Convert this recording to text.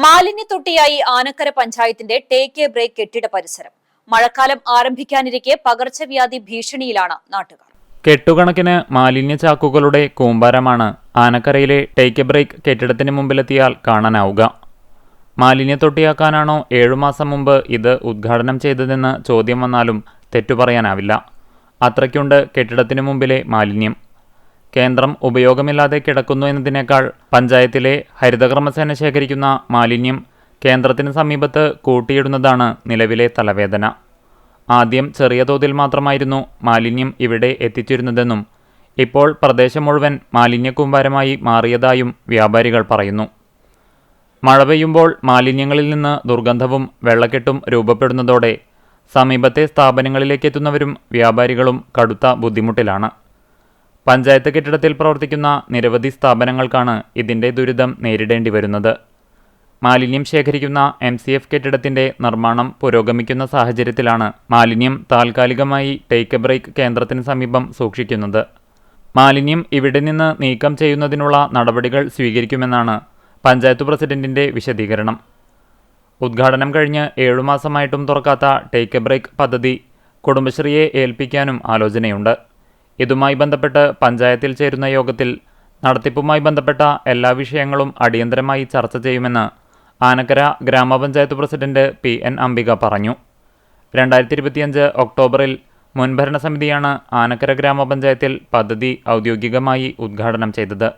മാലിന്യത്തൊട്ടിയായി ആനക്കര പഞ്ചായത്തിന്റെ take A break കെട്ടിട പരിസരം. മഴക്കാലം ആരംഭിക്കാനിരിക്കെ പകർച്ചവ്യാധി ഭീഷണിയിലാണ് നാട്ടുകാർ. കെട്ടുകണക്കിന് മാലിന്യ ചാക്കുകളുടെ കൂമ്പാരമാണ് ആനക്കരയിലെ ടേക്ക് എ ബ്രേക്ക് കെട്ടിടത്തിന് മുമ്പിലെത്തിയാൽ കാണാനാവുക. മാലിന്യത്തൊട്ടിയാക്കാനാണോ 7 മാസം മുമ്പ് ഇത് ഉദ്ഘാടനം ചെയ്തതെന്ന് ചോദ്യം വന്നാലും തെറ്റുപറയാനാവില്ല. അത്രയ്ക്കുണ്ട് കെട്ടിടത്തിനു മുമ്പിലെ മാലിന്യം. കേന്ദ്രം ഉപയോഗമില്ലാതെ കിടക്കുന്നു എന്നതിനേക്കാൾ പഞ്ചായത്തിലെ ഹരിതകർമ്മസേന ശേഖരിക്കുന്ന മാലിന്യം കേന്ദ്രത്തിന് സമീപത്ത് കൂട്ടിയിടുന്നതാണ് നിലവിലെ തലവേദന. ആദ്യം ചെറിയ തോതിൽ മാത്രമായിരുന്നു മാലിന്യം ഇവിടെ എത്തിച്ചിരുന്നതെന്നും ഇപ്പോൾ പ്രദേശം മുഴുവൻ മാലിന്യക്കൂമ്പാരമായി മാറിയതായും വ്യാപാരികൾ പറയുന്നു. മഴ പെയ്യുമ്പോൾ മാലിന്യങ്ങളിൽ നിന്ന് ദുർഗന്ധവും വെള്ളക്കെട്ടും രൂപപ്പെടുന്നതോടെ സമീപത്തെ സ്ഥാപനങ്ങളിലേക്കെത്തുന്നവരും വ്യാപാരികളും കടുത്ത ബുദ്ധിമുട്ടിലാണ്. പഞ്ചായത്ത് കെട്ടിടത്തിൽ പ്രവർത്തിക്കുന്ന നിരവധി സ്ഥാപനങ്ങൾക്കാണ് ഇതിൻ്റെ ദുരിതം നേരിടേണ്ടി വരുന്നത്. മാലിന്യം ശേഖരിക്കുന്ന MCF കെട്ടിടത്തിൻ്റെ നിർമ്മാണം പുരോഗമിക്കുന്ന സാഹചര്യത്തിലാണ് മാലിന്യം താൽക്കാലികമായി ടേക്ക് എ ബ്രേക്ക് കേന്ദ്രത്തിന് സമീപം സൂക്ഷിക്കുന്നത്. മാലിന്യം ഇവിടെ നിന്ന് നീക്കം ചെയ്യുന്നതിനുള്ള നടപടികൾ സ്വീകരിക്കുമെന്നാണ് പഞ്ചായത്ത് പ്രസിഡന്റിൻ്റെ വിശദീകരണം. ഉദ്ഘാടനം കഴിഞ്ഞ് 7 മാസമായിട്ടും തുറക്കാത്ത ടേക്ക് എ ബ്രേക്ക് പദ്ധതി കുടുംബശ്രീയെ ഏൽപ്പിക്കാനും ആലോചനയുണ്ട്. ഇതുമായി ബന്ധപ്പെട്ട് പഞ്ചായത്തിൽ ചേരുന്ന യോഗത്തിൽ നടത്തിപ്പുമായി ബന്ധപ്പെട്ട എല്ലാ വിഷയങ്ങളും അടിയന്തരമായി ചർച്ച ചെയ്യുമെന്ന് ആനക്കര ഗ്രാമപഞ്ചായത്ത് പ്രസിഡന്റ് PN അംബിക പറഞ്ഞു. 2025 ഒക്ടോബറിൽ മുൻ ഭരണസമിതിയാണ് ആനക്കര ഗ്രാമപഞ്ചായത്തിൽ പദ്ധതി ഔദ്യോഗികമായി ഉദ്ഘാടനം ചെയ്തത്.